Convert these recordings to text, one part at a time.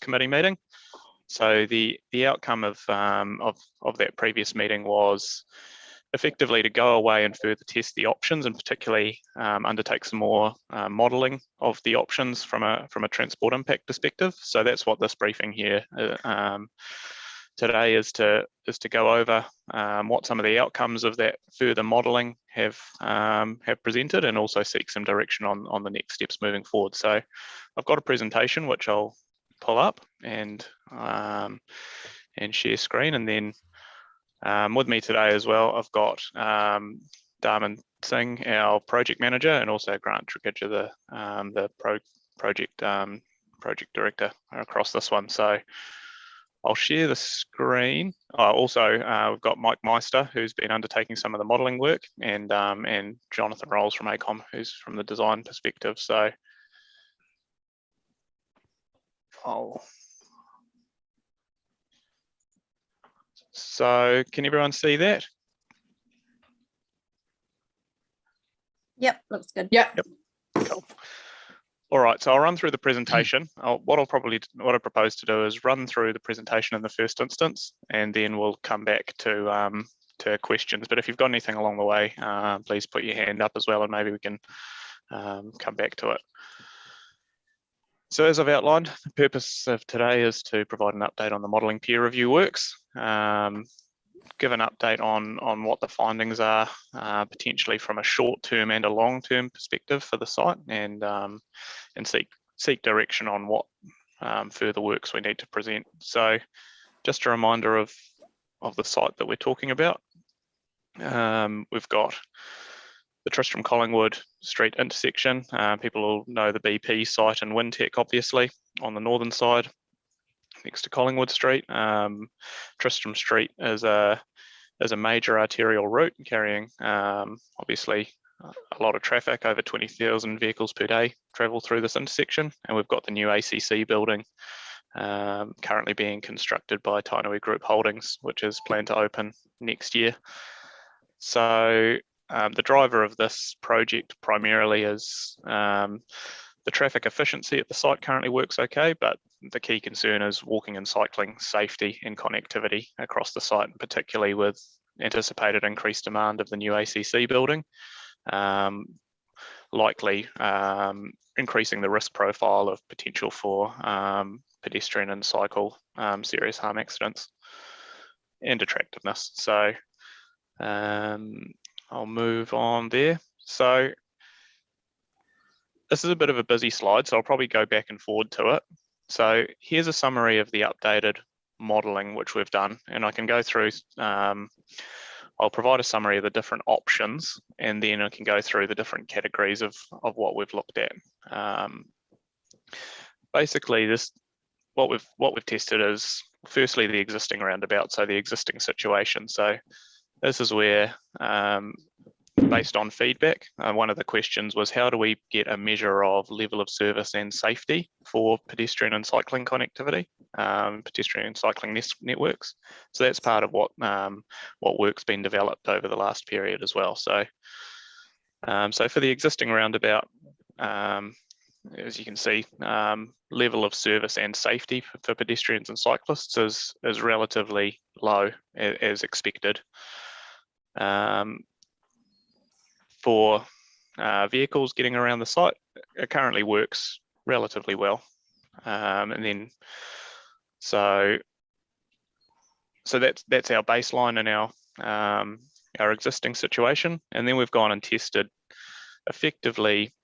committee meeting. So the outcome of that previous meeting was effectively to go away and further test the options, and particularly undertake some more modelling of the options from a transport impact perspective. So that's what this briefing here today is to go over what some of the outcomes of that further modelling have presented, and also seek some direction on the next steps moving forward. So I've got a presentation which I'll pull up and share screen, and then with me today as well, I've got Darman Singh, our project manager, and also Grant Trikidja, the project director across this one. So I'll share the screen. Also, we've got Mike Meister, who's been undertaking some of the modelling work, and Jonathan Rolls from ACOM, who's from the design perspective. So can everyone see that? Yep, looks good. Yep. Cool. All right, so I'll run through the presentation. What I propose to do is run through the presentation in the first instance, and then we'll come back to questions. But if you've got anything along the way, please put your hand up as well, and maybe we can come back to it. So as I've outlined, the purpose of today is to provide an update on the modelling peer review works, give an update on what the findings are, potentially from a short-term and a long-term perspective for the site, and seek direction on what further works we need to present. So just a reminder of the site that we're talking about. We've got the Tristram Collingwood Street intersection. People will know the BP site and Wintec, obviously, on the northern side, next to Collingwood Street. Tristram Street is a major arterial route carrying obviously a lot of traffic. Over 20,000 vehicles per day travel through this intersection, and we've got the new ACC building currently being constructed by Tainui Group Holdings, which is planned to open next year. So the driver of this project primarily is the traffic efficiency at the site currently works okay, but the key concern is walking and cycling safety and connectivity across the site, particularly with anticipated increased demand of the new ACC building, likely increasing the risk profile of potential for pedestrian and cycle serious harm accidents and attractiveness. So I'll move on there. So this is a bit of a busy slide, so I'll probably go back and forward to it. So here's a summary of the updated modelling which we've done, and I can go through, I'll provide a summary of the different options, and then I can go through the different categories of what we've looked at. Basically, what we've tested is firstly the existing roundabout, so the existing situation. So this is where, based on feedback, one of the questions was, how do we get a measure of level of service and safety for pedestrian and cycling connectivity, pedestrian and cycling networks? So that's part of what work's been developed over the last period as well. So, so for the existing roundabout, as you can see, level of service and safety for pedestrians and cyclists is relatively low, as expected. For vehicles getting around the site, it currently works relatively well. And then, so that's our baseline and our existing situation. And then we've gone and tested effectively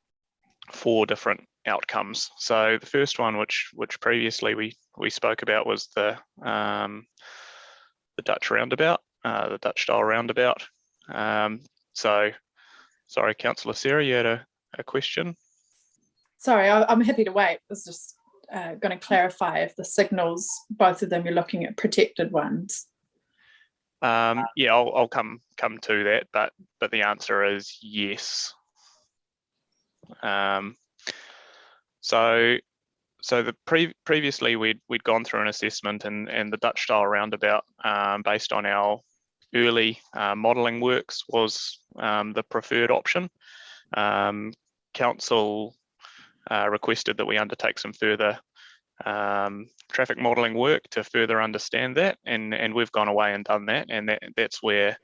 4 different outcomes. So the first one, which previously we spoke about, was the Dutch roundabout, the Dutch style roundabout. So, sorry, Councillor Sarah, you had a question? Sorry, I'm happy to wait. I was just going to clarify if the signals, both of them, you're looking at protected ones. Yeah, I'll come to that, but the answer is yes. So previously we'd gone through an assessment, and the Dutch style roundabout, based on our early modelling works, was the preferred option. Council requested that we undertake some further traffic modelling work to further understand that, and we've gone away and done that, and that's where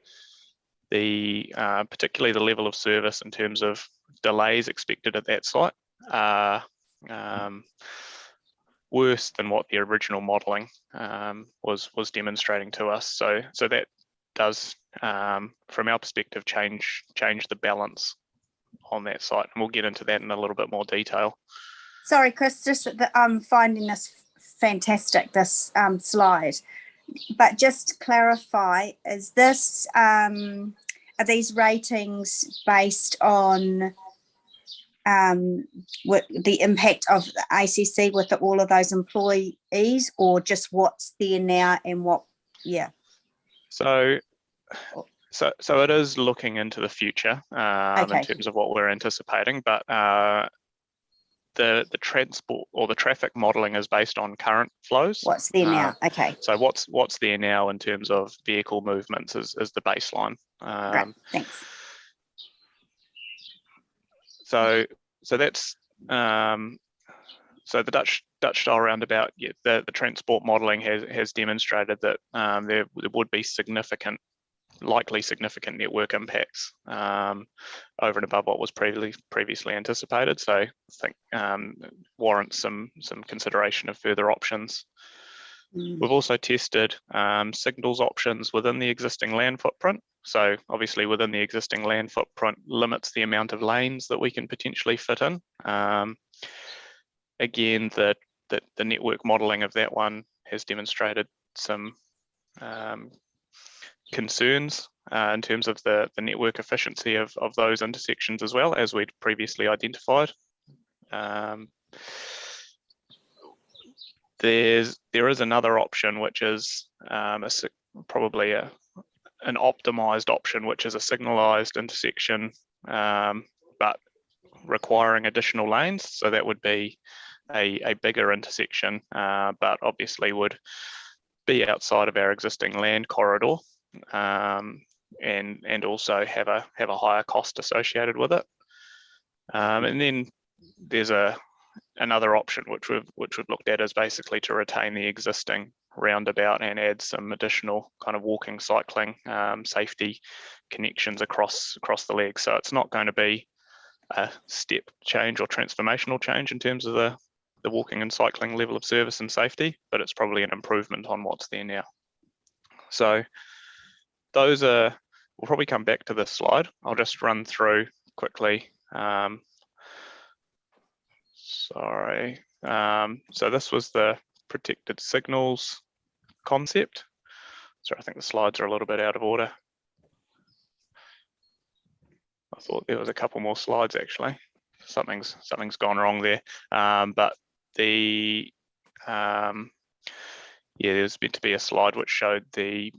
particularly the level of service in terms of delays expected at that site are worse than what the original modelling was demonstrating to us. So that does, from our perspective, change the balance on that site, and we'll get into that in a little bit more detail. Sorry, Chris, just that I'm finding this fantastic, this slide. But just to clarify, is this are these ratings based on what the impact of the ACC with all of those employees, or just what's there now and what? Yeah. So it is looking into the future in terms of what we're anticipating, but the transport or the traffic modelling is based on current flows. What's there now? Okay. So what's there now in terms of vehicle movements is the baseline. Great. Thanks. So that's so the Dutch style roundabout. Yeah, the transport modelling has demonstrated that there would be likely significant network impacts over and above what was previously anticipated. So I think warrants some consideration of further options. We've also tested signals options within the existing land footprint. So obviously within the existing land footprint limits the amount of lanes that we can potentially fit in. Again, the network modelling of that one has demonstrated some concerns in terms of the network efficiency of those intersections, as well as we'd previously identified. There is another option, which is probably an optimized option, which is a signalized intersection, but requiring additional lanes. So that would be a bigger intersection, but obviously would be outside of our existing land corridor, and also have a higher cost associated with it. And then there's another option which we've looked at, is basically to retain the existing roundabout and add some additional kind of walking, cycling, safety connections across the leg. So it's not going to be a step change or transformational change in terms of the walking and cycling level of service and safety, but it's probably an improvement on what's there now. So those we'll probably come back to this slide. I'll just run through quickly. Sorry. So this was the protected signals concept. So I think the slides are a little bit out of order. I thought there was a couple more slides actually. Something's gone wrong there. But there's meant to be a slide which showed the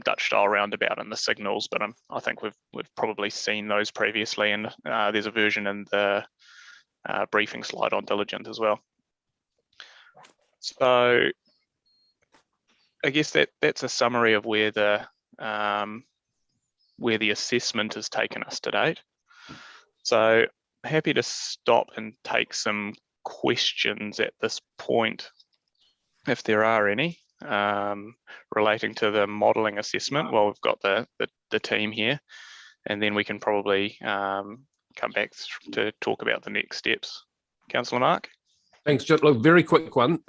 Dutch style roundabout and the signals, but I think we've probably seen those previously, and there's a version in the briefing slide on diligent as well. So I guess that's a summary of where the assessment has taken us to date. So happy to stop and take some questions at this point, if there are any, relating to the modelling assessment. Well, we've got the team here, and then we can probably come back to talk about the next steps. Councillor Mark? Thanks, Joe. Look, very quick one.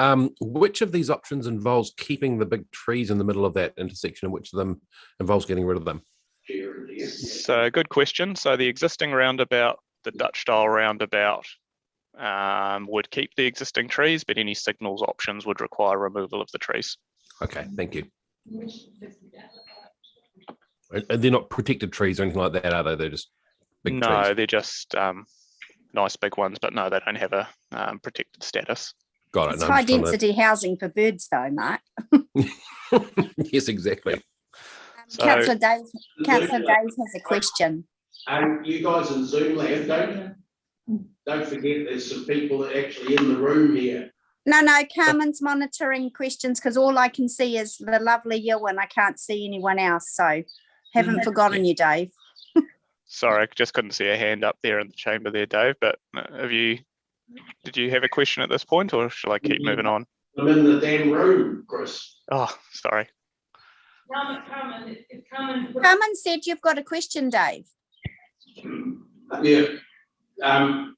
Which of these options involves keeping the big trees in the middle of that intersection, and which of them involves getting rid of them? So good question. So the existing roundabout, the Dutch style roundabout, would keep the existing trees, but any signals options would require removal of the trees. Okay, thank you. And they're not protected trees or anything like that, are they? They're just big trees? No, they're just nice big ones, but no, they don't have a protected status. Got it. It's high density housing for birds though, Mark. Yes, exactly. Councillor Dave has a question. You guys in Zoom land, don't forget there's some people that are actually in the room here. No, Carmen's monitoring questions because all I can see is the lovely you and I can't see anyone else. So haven't forgotten you, Dave. Sorry, I just couldn't see a hand up there in the chamber there, Dave, but have you Did you have a question at this point, or shall I keep moving on? I'm in the damn room, Chris. Oh, sorry. Carmen said you've got a question, Dave. Yeah. I'm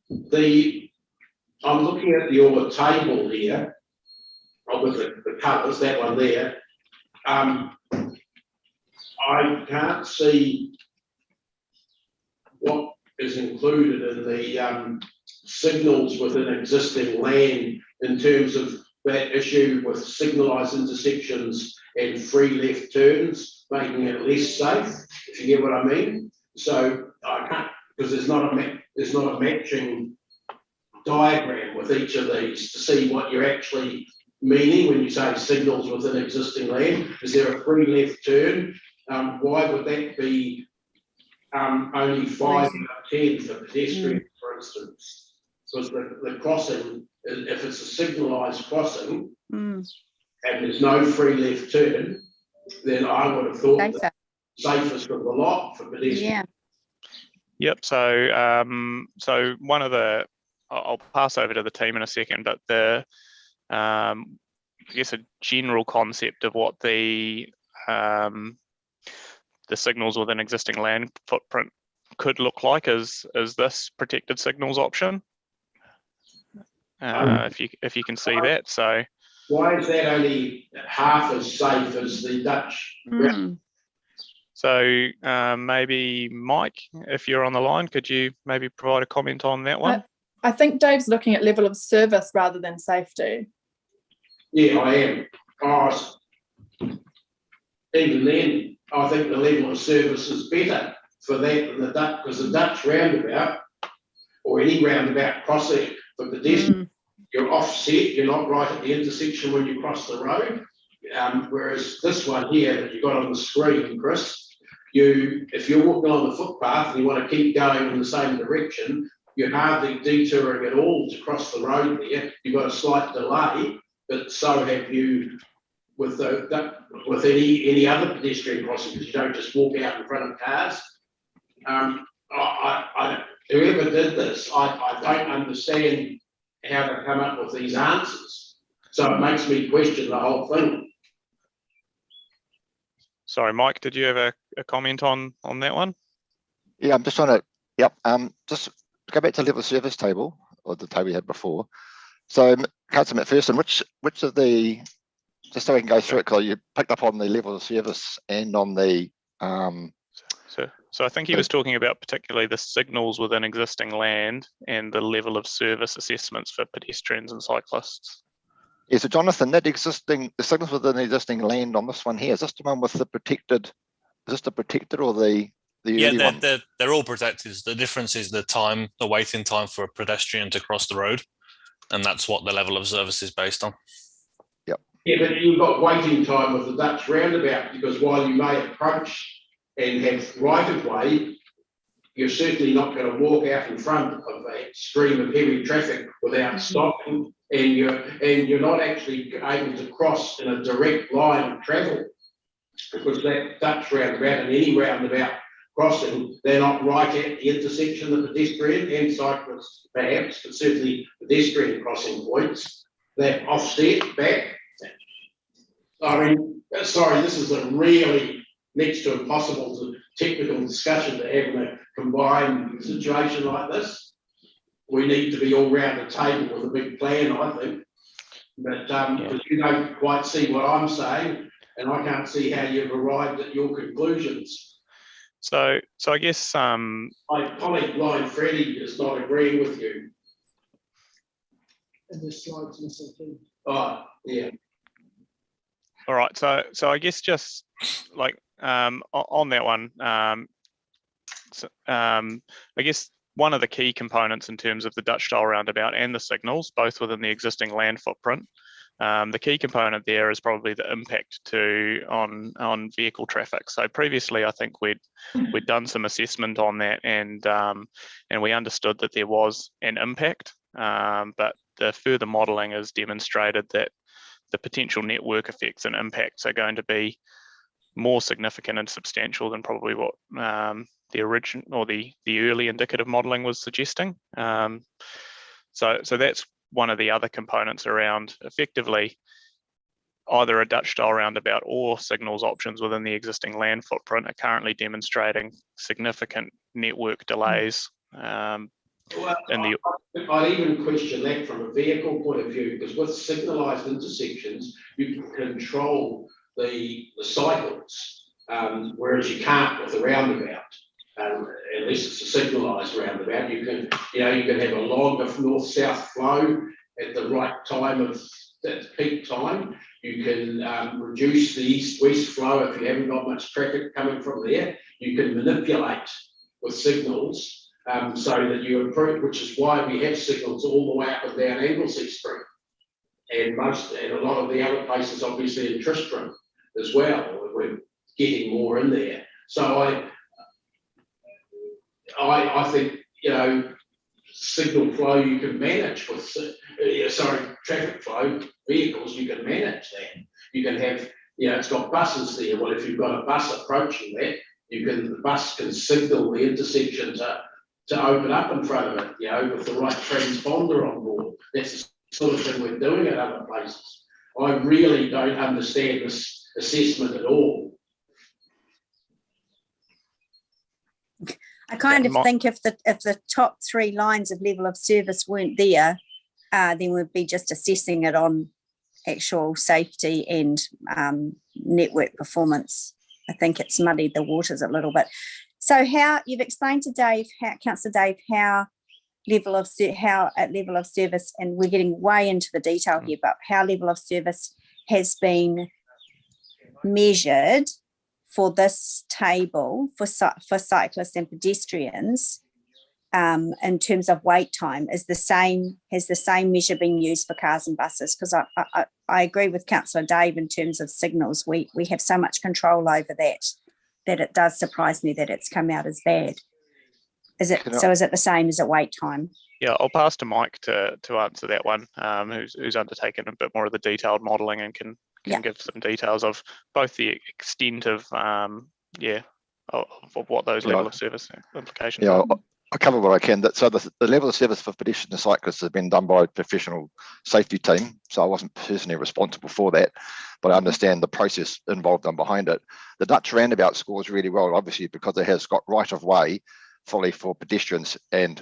looking at your table here with the colours, that one there. I can't see what is included in the signals within existing land in terms of that issue with signalised intersections and free left turns, making it less safe, if you get what I mean. So I can't, because there's not a matching diagram with each of these to see what you're actually meaning when you say signals within existing land. Is there a free left turn? Why would that be only 5 out of 10 for pedestrians, for instance? Because the crossing, if it's a signalised crossing and there's no free left turn, then I would have thought the safest of the lot for pedestrians. Yeah. Yep. So, so one of the, I'll pass over to the team in a second, but I guess a general concept of what the signals within existing land footprint could look like is this protected signals option. If you can see that. So why is that only half as safe as the Dutch? So maybe Mike, if you're on the line, could you maybe provide a comment on that one? I think Dave's looking at level of service rather than safety. Yeah, I am. Even then, I think the level of service is better for that than the Dutch, because the Dutch roundabout, or any roundabout crossing for pedestrians, you're offset, you're not right at the intersection when you cross the road. Whereas this one here that you got on the screen, Chris, if you're walking on the footpath and you want to keep going in the same direction, you're hardly detouring at all to cross the road there. You've got a slight delay, but so have you with any other pedestrian crossing, because you don't just walk out in front of cars. Whoever did this, I don't understand how to come up with these answers. So it makes me question the whole thing. Sorry, Mike, did you have a comment on that one? Yeah, I'm just trying to, just go back to the level of service table, or the table we had before. So, Councillor McPherson, which of the, just so we can go through it, because you picked up on the level of service and on the... So I think he was talking about particularly the signals within existing land and the level of service assessments for pedestrians and cyclists. Yeah, so Jonathan, the signals within the existing land on this one here, is this the one with the protected, is this the protected or the early one? Yeah, they're all protected. The difference is the waiting time for a pedestrian to cross the road. And that's what the level of service is based on. Yep. Yeah, but you've got waiting time with the Dutch roundabout, because while you may approach and have right of way, you're certainly not going to walk out in front of a stream of heavy traffic without stopping, and you're not actually able to cross in a direct line of travel, because that Dutch roundabout and any roundabout crossing, they're not right at the intersection of pedestrian and cyclists, perhaps, but certainly pedestrian crossing points. They're offset back. I mean, sorry, this is a really next to impossible technical discussion to have in a combined situation like this. We need to be all round the table with a big plan, I think. But because you don't quite see what I'm saying, and I can't see how you've arrived at your conclusions. So I guess my colleague Blind Freddie is not agreeing with you. And this slide's missing too. Oh, yeah. All right. So I guess just like on that one, I guess one of the key components in terms of the Dutch style roundabout and the signals, both within the existing land footprint, the key component there is probably the impact on vehicle traffic. So previously, I think we'd done some assessment on that, and we understood that there was an impact, but the further modelling has demonstrated that the potential network effects and impacts are going to be more significant and substantial than probably what the original or the early indicative modelling was suggesting. So that's one of the other components around effectively either a Dutch style roundabout or signals options within the existing land footprint are currently demonstrating significant network delays. I'd even question that from a vehicle point of view, because with signalised intersections, you can control the cycles, whereas you can't with a roundabout. Unless it's a signalised roundabout, you can have a longer north-south flow at the right time of that peak time. You can reduce the east-west flow if you haven't got much traffic coming from there. You can manipulate with signals so that you improve, which is why we have signals all the way up and down Anglesey Street, and a lot of the other places, obviously in Tristram as well. We're getting more in there. So I think, signal flow you can manage with, traffic flow, vehicles, you can manage that. You can have, it's got buses there. Well, if you've got a bus approaching that, the bus can signal the intersection to open up in front of it, with the right transponder on board. That's the sort of thing we're doing at other places. I really don't understand this assessment at all. I kind of think if the top 3 lines of level of service weren't there, then we'd be just assessing it on actual safety and network performance. I think it's muddied the waters a little bit. So how you've explained to Dave, Councillor Dave, how at level of service, and we're getting way into the detail here, but how level of service has been measured for this table for cyclists and pedestrians in terms of wait time has the same measure been used for cars and buses? Because I agree with Councillor Dave in terms of signals. We have so much control over that it does surprise me that it's come out as bad. Is it the same as at wait time? Yeah, I'll pass to Mike to answer that one, who's undertaken a bit more of the detailed modelling and can give some details of both the extent of what those level of service implications are. I'll cover what I can. So the level of service for pedestrians and cyclists has been done by a professional safety team. So I wasn't personally responsible for that, but I understand the process involved and behind it. The Dutch roundabout scores really well, obviously, because it has got right of way fully for pedestrians, and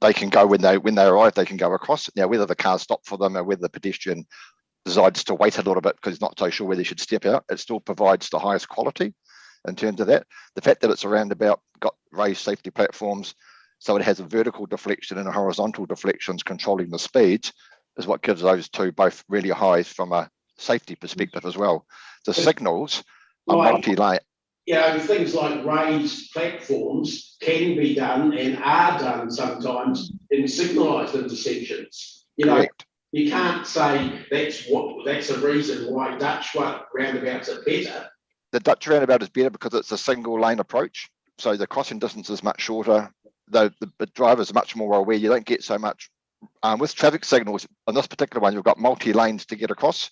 they can go when they arrive, they can go across. Now, whether the cars stop for them or whether the pedestrian decides to wait a little bit because he's not so sure whether he should step out, it still provides the highest quality in terms of that. The fact that it's a roundabout, got raised safety platforms, so it has a vertical deflection and a horizontal deflections controlling the speeds, is what gives those two both really high from a safety perspective as well. The signals are multi-lane. Things like raised platforms can be done and are done sometimes in signalised intersections. Correct. You can't say that's a reason why Dutch roundabouts are better. The Dutch roundabout is better because it's a single lane approach. So the crossing distance is much shorter. The drivers are much more aware. You don't get so much with traffic signals. On this particular one, you've got multi-lanes to get across.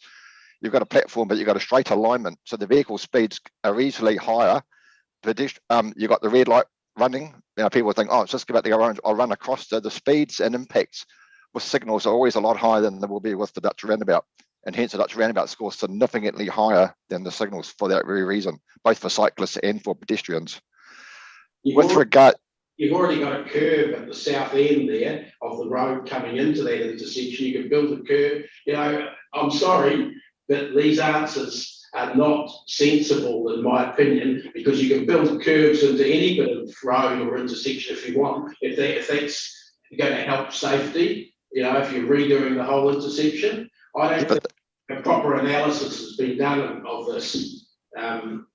You've got a platform, but you've got a straight alignment. So the vehicle speeds are easily higher. You've got the red light running. People think, it's just about to go orange. I'll run across. So the speeds and impacts with signals are always a lot higher than they will be with the Dutch roundabout. And hence the Dutch roundabout scores significantly higher than the signals for that very reason, both for cyclists and for pedestrians. You've already got a curve at the south end there of the road coming into that intersection. You can build a curve. I'm sorry, but these answers are not sensible in my opinion, because you can build curves into any bit of road or intersection if you want, if that's going to help safety, if you're redoing the whole intersection. I don't think a proper analysis has been done of this. And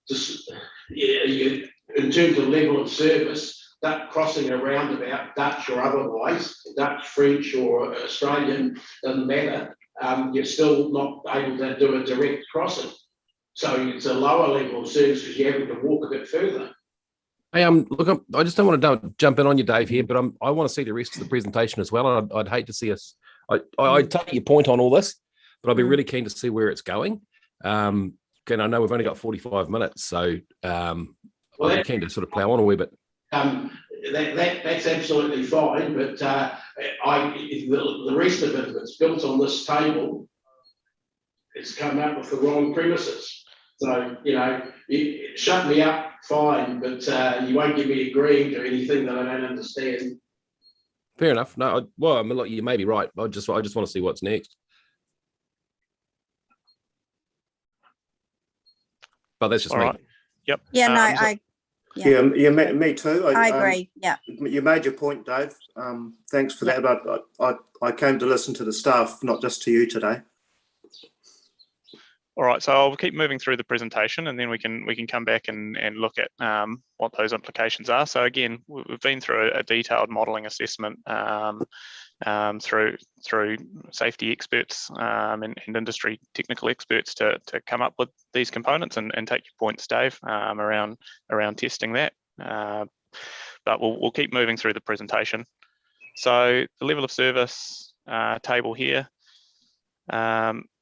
just in terms of level of service, that crossing a roundabout, Dutch or otherwise, Dutch, French or Australian, doesn't matter. You're still not able to do a direct crossing. So it's a lower level of service because you're having to walk a bit further. Hey, look, I just don't want to jump in on you, Dave, here, but I want to see the rest of the presentation as well. And I'd hate to see us. I take your point on all this, but I'd be really keen to see where it's going. And I know we've only got 45 minutes, so I'd be keen to sort of plough on a wee bit. that's absolutely fine. But the rest of it, if it's built on this table, it's come up with the wrong premises. So, you know, shut me up, fine, but you won't get me agreeing to anything that I don't understand. Fair enough. No, well, I mean, look, you may be right. I just want to see what's next. But that's just All me. right. Yep. Yeah, no, So- yeah. Me too. I agree. Yeah. You made your point, Dave. Thanks for that. But I came to listen to the staff, not just to you today. All right, so I'll keep moving through the presentation, and then we can come back and look at what those implications are. So again, we've been through a detailed modelling assessment through safety experts and industry technical experts to come up with these components and take your points, Dave, around testing that. But we'll keep moving through the presentation. So the level of service table here,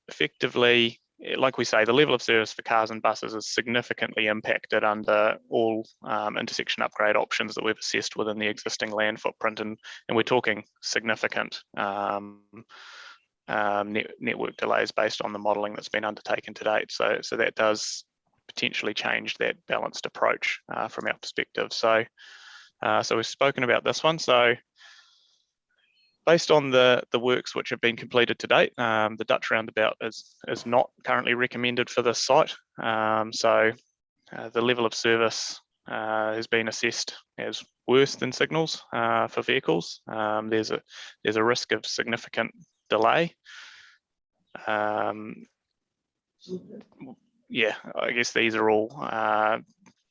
effectively, like we say, the level of service for cars and buses is significantly impacted under all intersection upgrade options that we've assessed within the existing land footprint, and we're talking significant network delays based on the modelling that's been undertaken to date. So that does potentially change that balanced approach from our perspective. So we've spoken about this one. So based on the works which have been completed to date, the Dutch roundabout is not currently recommended for this site. The level of service has been assessed as worse than signals for vehicles. There's a risk of significant delay. Yeah, I guess these are all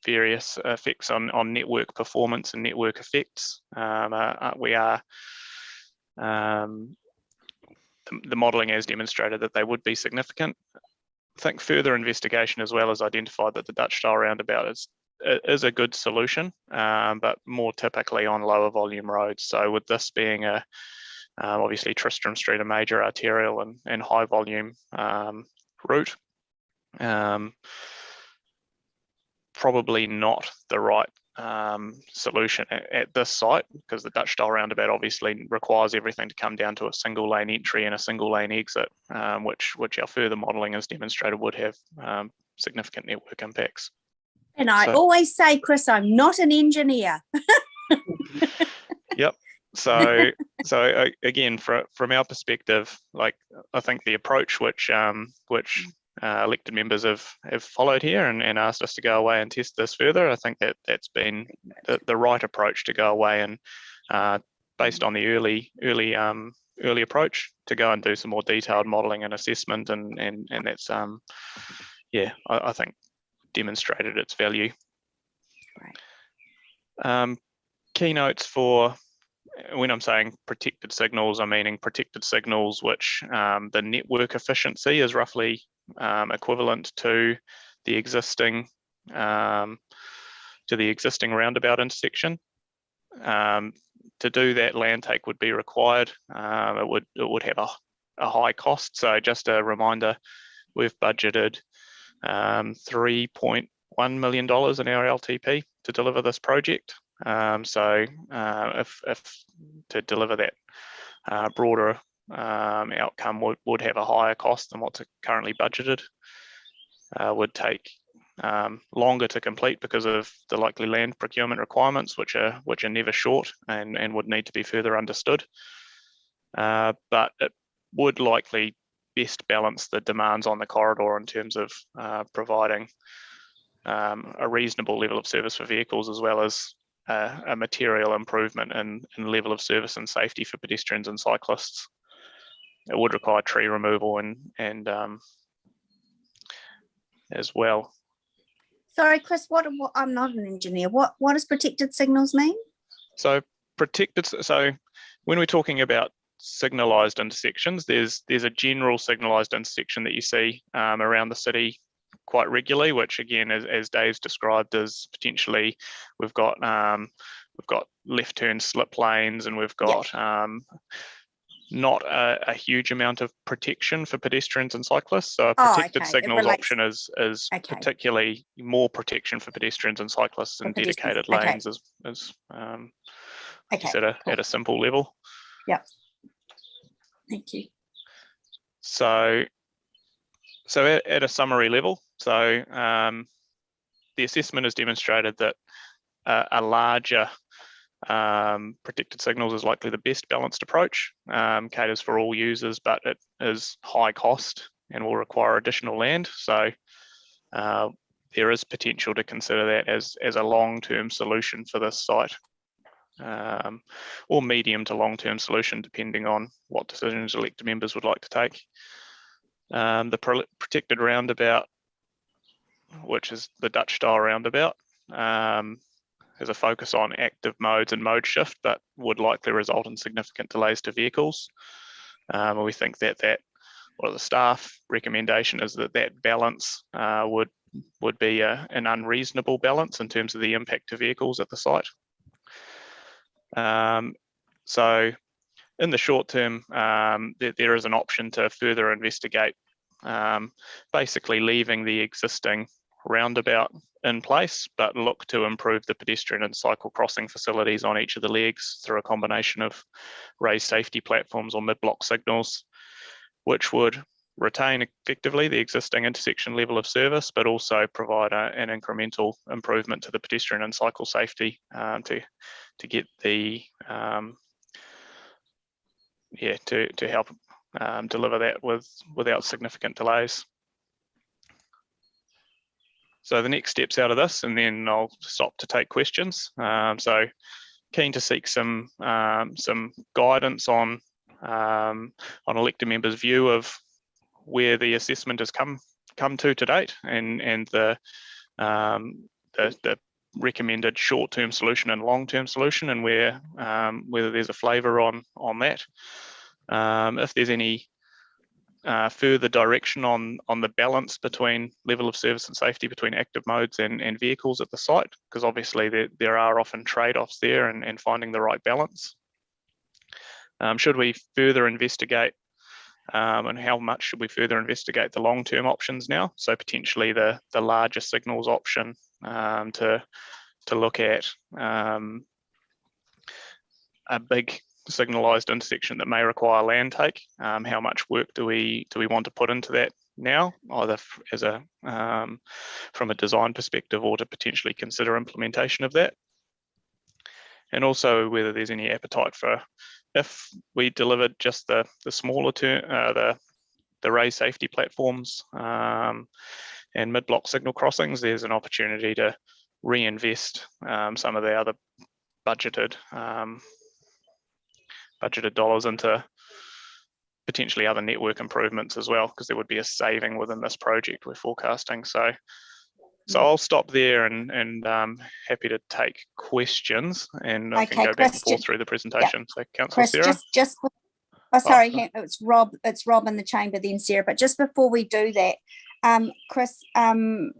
various effects on network performance and network effects. The modelling has demonstrated that they would be significant. I think further investigation as well has identified that the Dutch style roundabout is a good solution, but more typically on lower volume roads. So with this being obviously Tristram Street, a major arterial and high volume route, probably not the right solution at this site, because the Dutch style roundabout obviously requires everything to come down to a single lane entry and a single lane exit, which our further modelling has demonstrated would have significant network impacts. And I always say, Chris, I'm not an engineer. Yep. So again, from our perspective, like, I think the approach which elected members have followed here and asked us to go away and test this further, I think that's been the right approach to go away and based on the early approach to go and do some more detailed modelling and assessment, and that's I think demonstrated its value. Right. Keynotes for, when I'm saying protected signals, I'm meaning protected signals which the network efficiency is roughly equivalent to the existing roundabout intersection. To do that, land take would be required. It would have a high cost. So just a reminder, we've budgeted $3.1 million in our LTP to deliver this project. If to deliver that broader outcome would have a higher cost than what's currently budgeted, would take longer to complete because of the likely land procurement requirements, which are never short and would need to be further understood. But it would likely best balance the demands on the corridor in terms of providing a reasonable level of service for vehicles, as well as a material improvement in level of service and safety for pedestrians and cyclists. It would require tree removal and as well. Sorry, Chris, I'm not an engineer. What does protected signals mean? So when we're talking about signalised intersections, there's a general signalised intersection that you see around the city quite regularly, which again, as Dave's described, is potentially we've got left turn slip lanes, and we've got not a huge amount of protection for pedestrians and cyclists. So a Oh, protected okay. It signals relates- option is Okay. particularly more protection for pedestrians and cyclists in For pedestrians, dedicated okay. lanes is Okay. just at a simple level. Yep. Thank you. So at a summary level, so the assessment has demonstrated that a larger protected signals is likely the best balanced approach, caters for all users, but it is high cost and will require additional land. So there is potential to consider that as a long-term solution for this site, or medium to long-term solution, depending on what decisions elected members would like to take. The protected roundabout, which is the Dutch style roundabout, has a focus on active modes and mode shift, but would likely result in significant delays to vehicles. We think that or the staff recommendation is that balance would be an unreasonable balance in terms of the impact to vehicles at the site. So in the short term, there is an option to further investigate, basically leaving the existing roundabout in place, but look to improve the pedestrian and cycle crossing facilities on each of the legs through a combination of raised safety platforms or mid-block signals, which would retain effectively the existing intersection level of service, but also provide an incremental improvement to the pedestrian and cycle safety to get the to help deliver that without significant delays. So the next steps out of this, and then I'll stop to take questions. So keen to seek some guidance on elected members' view of where the assessment has come to date, and the recommended short-term solution and long-term solution, and whether there's a flavour on that. If there's any further direction on the balance between level of service and safety between active modes and vehicles at the site, because obviously there are often trade-offs there, and finding the right balance. Should we further investigate, and how much should we further investigate the long-term options now? So potentially the larger signals option, to look at a big signalised intersection that may require land take. How much work do we want to put into that now, either as from a design perspective, or to potentially consider implementation of that? And also whether there's any appetite for, if we delivered just the smaller the raised safety platforms and mid-block signal crossings, there's an opportunity to reinvest some of the other budgeted dollars into potentially other network improvements as well, because there would be a saving within this project we're forecasting. So I'll stop there, and happy to take questions, and I can go back and forth through the presentation. So Councillor Sarah. Just sorry, it's Rob in the chamber, then Sarah. But just before we do that, Chris, I'm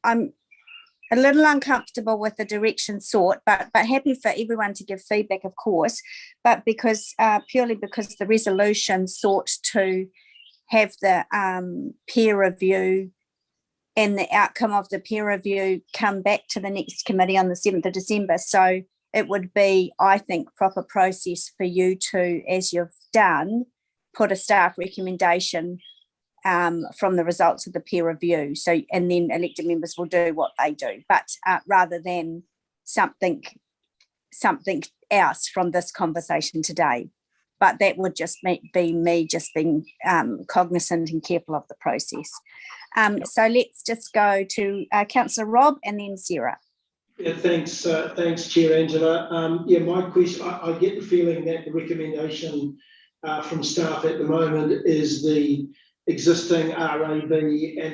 a little uncomfortable with the direction sought, but happy for everyone to give feedback, of course, but purely because the resolution sought to have the peer review and the outcome of the peer review come back to the next committee on the 7th of December. So it would be, I think, proper process for you to, as you've done, put a staff recommendation from the results of the peer review. So, and then elected members will do what they do, but rather than something else from this conversation today. But that would just be me just being cognizant and careful of the process. So let's just go to Councillor Rob and then Sarah. Yeah, thanks, Chair Angela. Yeah, my question, I get the feeling that the recommendation from staff at the moment is the existing RAB and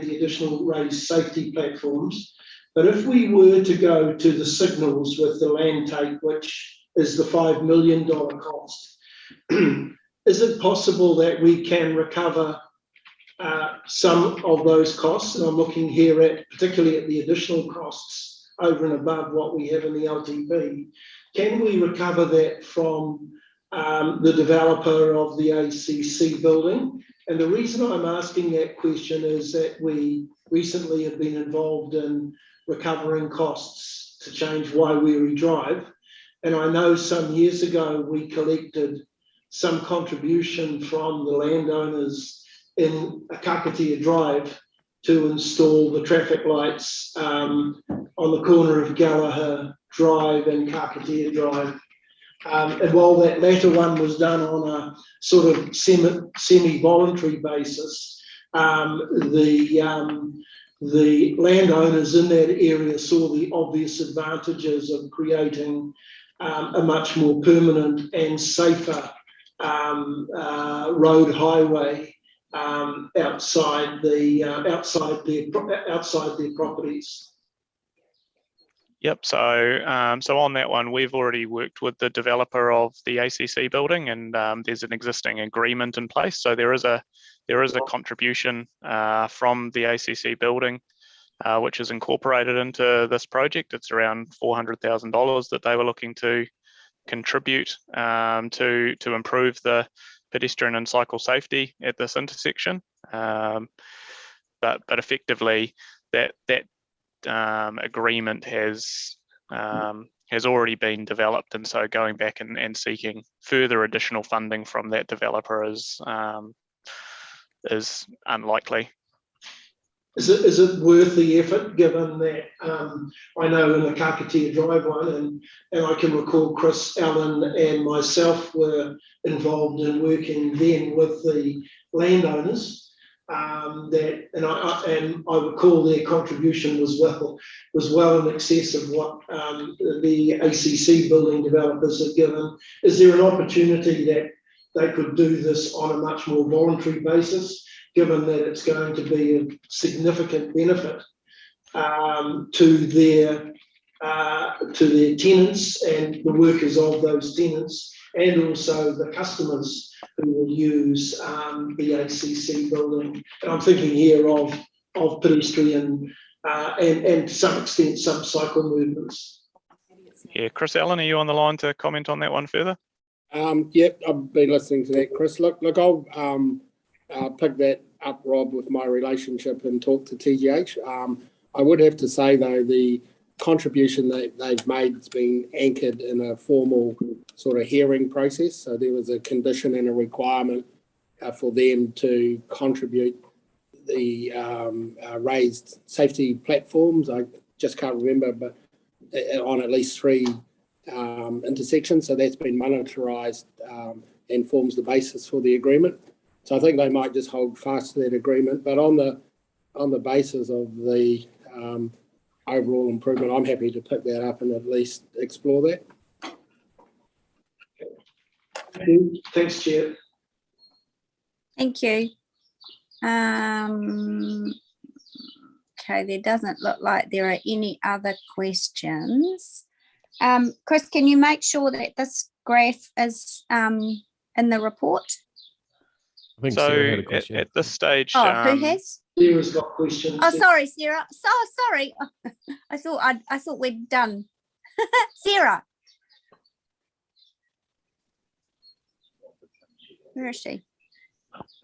the additional raised safety platforms. But if we were to go to the signals with the land take, which is the $5 million cost, is it possible that we can recover some of those costs? And I'm looking here at particularly at the additional costs over and above what we have in the LTP. Can we recover that from the developer of the ACC building. And the reason I'm asking that question is that we recently have been involved in recovering costs to change Waiwiri Drive. And I know some years ago we collected some contribution from the landowners in Kakatia Drive to install the traffic lights on the corner of Gallagher Drive and Kakatia Drive. And while that latter one was done on a sort of semi-voluntary basis, the landowners in that area saw the obvious advantages of creating a much more permanent and safer road highway outside their properties. Yep. So, so on that one, we've already worked with the developer of the ACC building, and there's an existing agreement in place. So there is a contribution from the ACC building, which is incorporated into this project. It's around $400,000 that they were looking to contribute to improve the pedestrian and cycle safety at this intersection. But effectively, that agreement has already been developed, and so going back and seeking further additional funding from that developer is unlikely. Is it worth the effort, given that I know in the Kakatia Drive one, and I can recall Chris Allen and myself were involved in working then with the landowners. And I recall their contribution was well in excess of what the ACC building developers have given. Is there an opportunity that they could do this on a much more voluntary basis, given that it's going to be a significant benefit to their tenants and the workers of those tenants, and also the customers who will use the ACC building? And I'm thinking here of pedestrian and to some extent some cycle movements. Yeah, Chris Allen, are you on the line to comment on that one further? Yep, I've been listening to that, Chris. Look, I'll pick that up, Rob, with my relationship and talk to TGH. I would have to say, though, the contribution that they've made has been anchored in a formal sort of hearing process. So there was a condition and a requirement for them to contribute the raised safety platforms. I just can't remember, but on at least 3 intersections. So that's been monetarised and forms the basis for the agreement. So I think they might just hold fast to that agreement. But on the basis of the overall improvement, I'm happy to pick that up and at least explore that. Thanks, Chair. Thank you. Okay, there doesn't look like there are any other questions. Chris, can you make sure that this graph is in the report? I think So Sarah had a question. at this stage, Oh, who has? Sarah's got questions. Oh, sorry, Sarah. So sorry. I thought we'd done. Sarah. Where is she?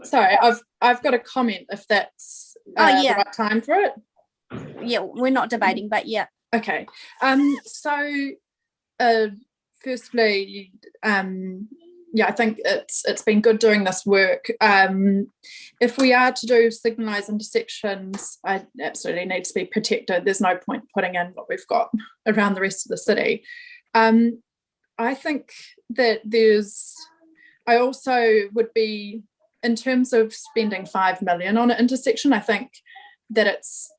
Sorry, I've got a comment if that's the right time for it. Yeah, we're not debating, but yeah. Okay. So firstly, I think it's been good doing this work. If we are to do signalised intersections, I absolutely need to be protected. There's no point putting in what we've got around the rest of the city. I think that I also would be, in terms of spending $5 million on an intersection, I think that it's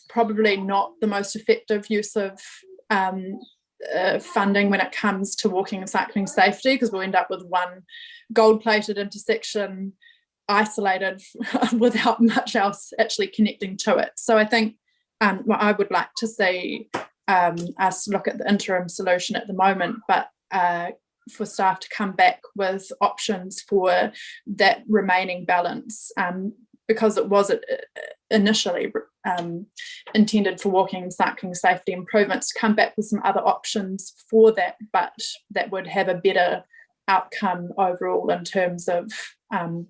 probably not the most effective use of funding when it comes to walking and cycling safety, because we'll end up with one gold-plated intersection isolated without much else actually connecting to it. So I think I would like to see us look at the interim solution at the moment, but for staff to come back with options for that remaining balance, because it was initially intended for walking and cycling safety improvements, to come back with some other options for that, but that would have a better outcome overall in terms of, I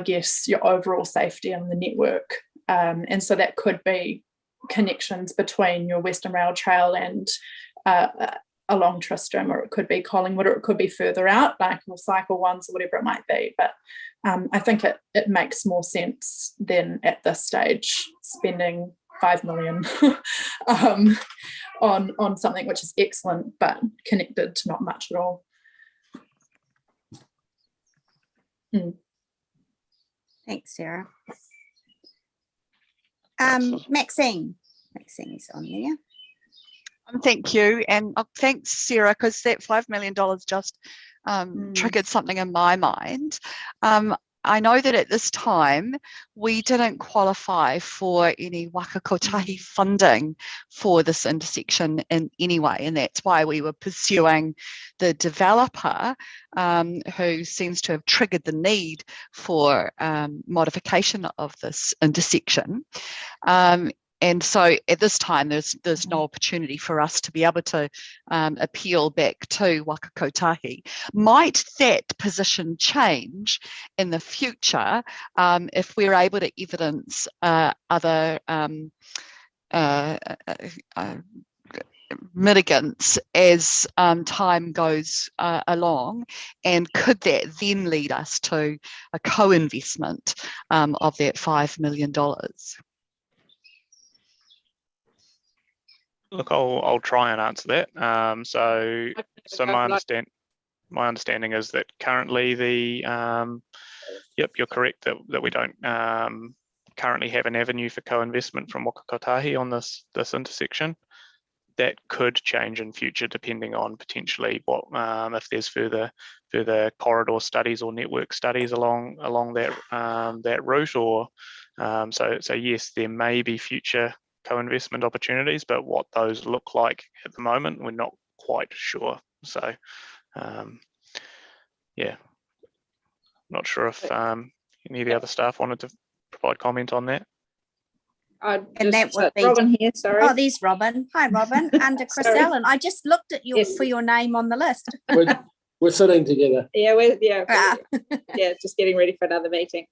guess your overall safety on the network. And so that could be connections between your Western Rail Trail and along Tristram, or it could be Collingwood, or it could be further out, like your cycle ones or whatever it might be. But I think it makes more sense than at this stage spending 5 million on something which is excellent but connected to not much at all. Thanks, Sarah. Maxine is on there. Thank you, and thanks, Sarah, because that $5 million just triggered something in my mind. I know that at this time we didn't qualify for any Waka Kotahi funding for this intersection in any way, and that's why we were pursuing the developer who seems to have triggered the need for modification of this intersection. And so at this time, there's no opportunity for us to be able to appeal back to Waka Kotahi. Might that position change in the future if we're able to evidence other mitigants as time goes along, and could that then lead us to a co-investment of that $5 million? Look, I'll try and answer that. So my understanding is that currently you're correct that we don't currently have an avenue for co-investment from Waka Kotahi on this intersection. That could change in future depending on potentially what if there's further corridor studies or network studies along that route, or so yes, there may be future co-investment opportunities, but what those look like at the moment, we're not quite sure. So, not sure if any of the other staff wanted to provide comment on that. And that would be Robin here. Sorry. Oh, there's Robin. Hi, Robin. Under Chris Allen. I just looked at for your name on the list. We're sitting together. Just getting ready for another meeting.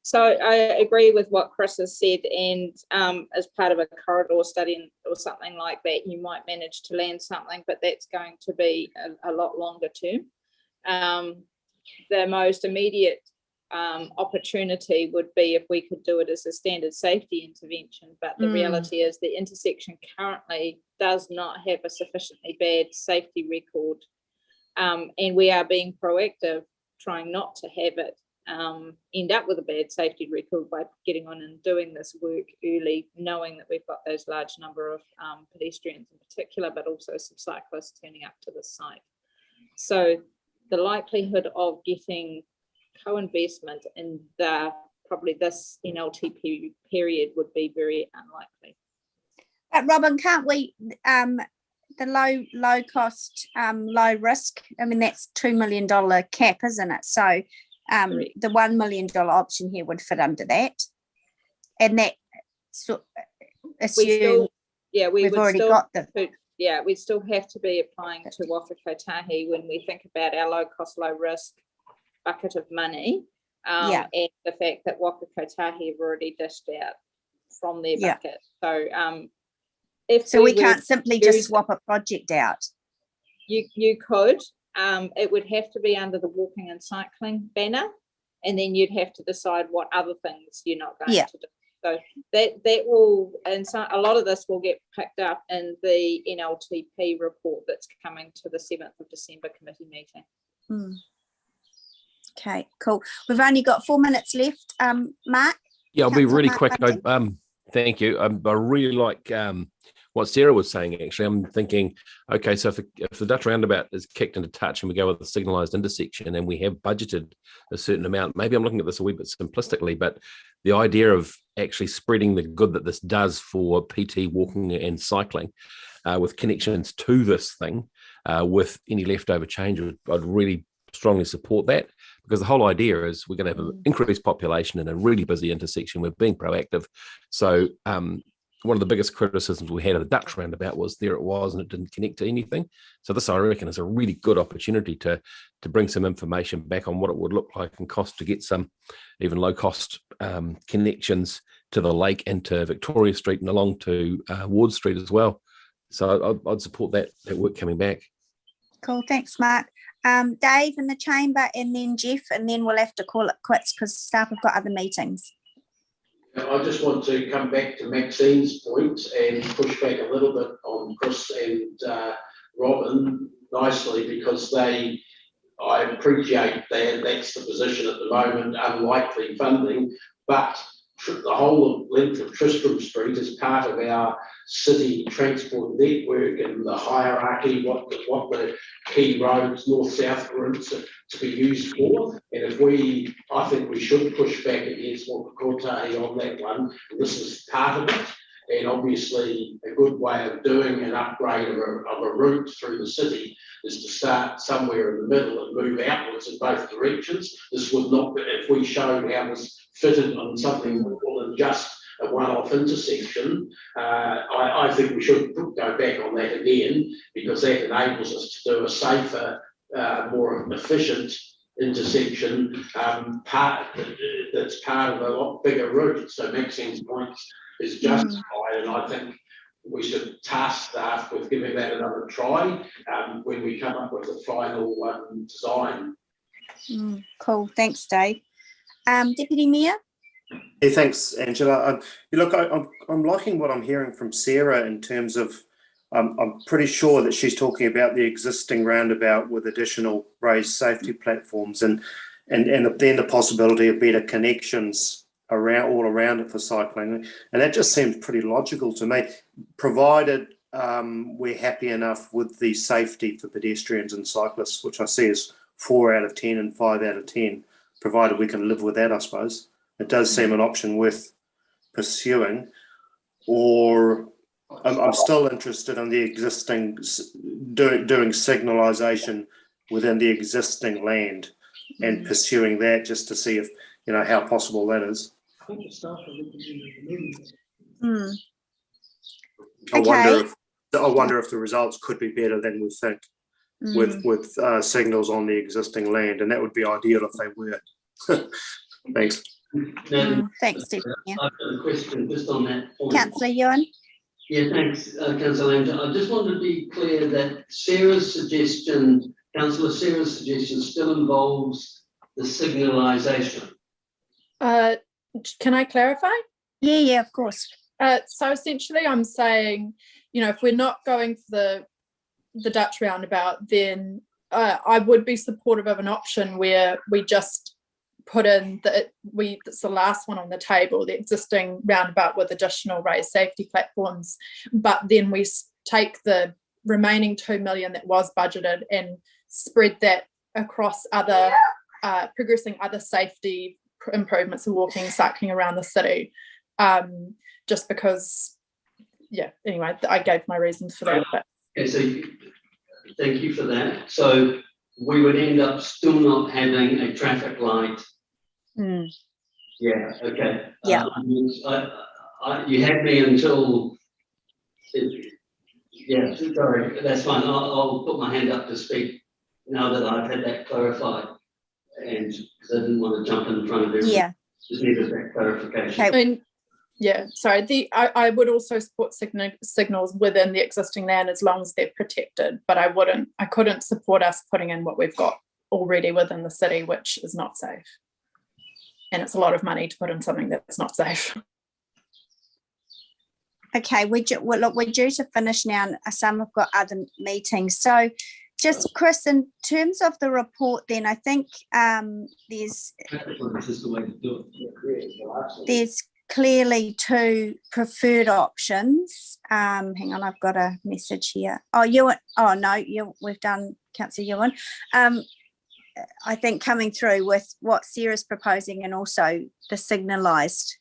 So I agree with what Chris has said, and as part of a corridor study or something like that, you might manage to land something, but that's going to be a lot longer term. The most immediate opportunity would be if we could do it as a standard safety intervention, but the reality is the intersection currently does not have a sufficiently bad safety record, and we are being proactive, trying not to have it end up with a bad safety record by getting on and doing this work early, knowing that we've got those large number of pedestrians in particular, but also some cyclists turning up to the site. So the likelihood of getting co-investment in probably this NLTP period would be very unlikely. But Robin, can't we, the low cost, low risk, I mean, that's $2 million cap, isn't it? So the $1 million option here would fit under that. And that, assume we've already got the... we'd still have to be applying to Waka Kotahi when we think about our low cost, low risk bucket of money, and the fact that Waka Kotahi have already dished out from their bucket. So we can't simply just swap a project out. You could. It would have to be under the walking and cycling banner, and then you'd have to decide what other things you're not going to do. So that will, and so a lot of this will get picked up in the NLTP report that's coming to the 7th of December committee meeting. Okay, cool. We've only got 4 minutes left. Mark? Yeah, I'll be really quick. Thank you. I really like what Sarah was saying, actually. I'm thinking, okay, so if the Dutch roundabout is kicked into touch and we go with a signalised intersection and we have budgeted a certain amount, maybe I'm looking at this a wee bit simplistically, but the idea of actually spreading the good that this does for PT walking and cycling with connections to this thing with any leftover change, I'd really strongly support that, because the whole idea is we're going to have an increased population in a really busy intersection. We're being proactive. So one of the biggest criticisms we had of the Dutch roundabout was there it was and it didn't connect to anything. So this, I reckon, is a really good opportunity to bring some information back on what it would look like and cost to get some even low cost connections to the lake and to Victoria Street and along to Ward Street as well. So I'd support that work coming back. Cool, thanks, Mark. Dave in the chamber, and then Jeff, and then we'll have to call it quits because staff have got other meetings. I just want to come back to Maxine's point and push back a little bit on Chris and Robin nicely, because I appreciate that's the position at the moment, unlikely funding, but the whole length of Tristram Street is part of our city transport network and the hierarchy, what the key roads, north-south routes are to be used for. And I think we should push back against what Kotahi on that one. And this is part of it. And obviously a good way of doing an upgrade of a route through the city is to start somewhere in the middle and move outwards in both directions. This would not be, if we showed how this fitted on something more than just a one-off intersection, I think we should go back on that again, because that enables us to do a safer, more efficient intersection that's part of a lot bigger route. So Maxine's point is justified, and I think we should task staff with giving that another try when we come up with the final design. Cool, thanks, Dave. Deputy Mayor? Yeah, thanks, Angela. Look, I'm liking what I'm hearing from Sarah in terms of, I'm pretty sure that she's talking about the existing roundabout with additional raised safety platforms and then the possibility of better connections all around it for cycling. And that just seems pretty logical to me, provided we're happy enough with the safety for pedestrians and cyclists, which I see as 4 out of 10 and 5 out of 10, provided we can live with that, I suppose. It does seem an option worth pursuing. Or I'm still interested in the existing, doing signalisation within the existing land and pursuing that just to see if, how possible that is. I wonder if the results could be better than we think with signals on the existing land, and that would be ideal if they were. Thanks. Thanks, Steve. I've got a question just on that point. Councillor Ewan? Yeah, thanks, Councillor Angela. I just wanted to be clear that Councillor Sarah's suggestion still involves the signalisation. Can I clarify? Yeah, of course. So essentially I'm saying, if we're not going for the Dutch roundabout, then I would be supportive of an option where we just put in it's the last one on the table, the existing roundabout with additional raised safety platforms, but then we take the remaining 2 million that was budgeted and spread that across other progressing other safety improvements of walking and cycling around the city, just because anyway, I gave my reasons for that. But. Okay, so thank you for that. So we would end up still not having a traffic light. Yeah, okay. Yeah. You had me until sorry, that's fine. I'll put my hand up to speak now that I've had that clarified, and because I didn't want to jump in front of everyone. Just needed that clarification. Okay. I would also support signals within the existing land as long as they're protected, but I couldn't support us putting in what we've got already within the city, which is not safe. And it's a lot of money to put in something that's not safe. Okay, we're due to finish now, and some have got other meetings. So just, Chris, in terms of the report then, I think there's clearly 2 preferred options. Hang on, I've got a message here. We've done Councillor Ewan. I think coming through with what Sarah's proposing and also the signalised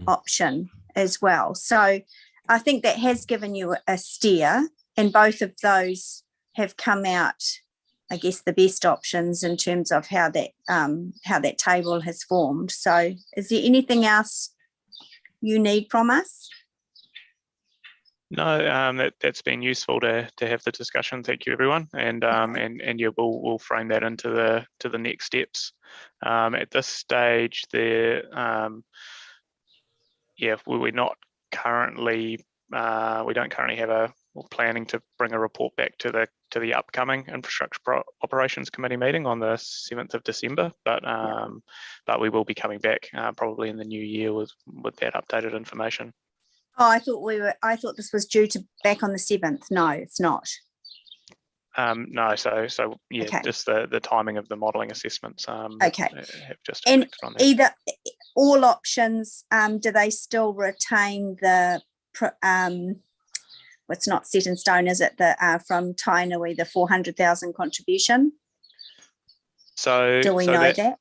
option as well. So I think that has given you a steer, and both of those have come out, I guess, the best options in terms of how that table has formed. So is there anything else you need from us? No, that's been useful to have the discussion. Thank you, everyone, and yeah, we'll frame that into the next steps. At this stage, we're not currently we don't currently have we're planning to bring a report back to the upcoming Infrastructure Operations Committee meeting on the 7th of December, but we will be coming back probably in the new year with that updated information. Oh, I thought this was due to back on the 7th. No, it's not. No, so yeah, Okay. just the timing of the modelling assessments. Okay. Have just And on that. either all options, do they still retain the it's not set in stone, is it? The from Tainui, the 400,000 contribution. So do we know that?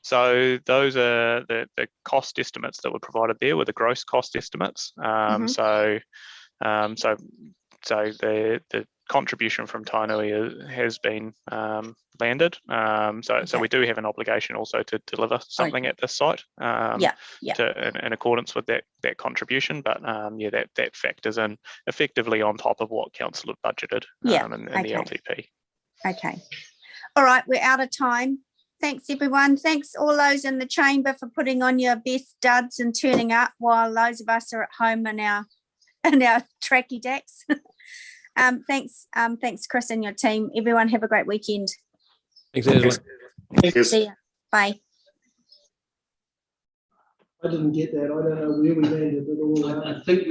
So those are the cost estimates that were provided there were the gross cost estimates. So the contribution from Tainui has been landed. So we do have an obligation also to deliver something at this site. In accordance with that contribution, but that factors in effectively on top of what council have budgeted in the LTP. Okay. All right, we're out of time. Thanks, everyone. Thanks all those in the chamber for putting on your best duds and turning up while those of us are at home in our tracky decks. Thanks, Chris and your team. Everyone have a great weekend. Thanks, Angela. See ya. Bye. I didn't get that. I don't know where we landed at all. I think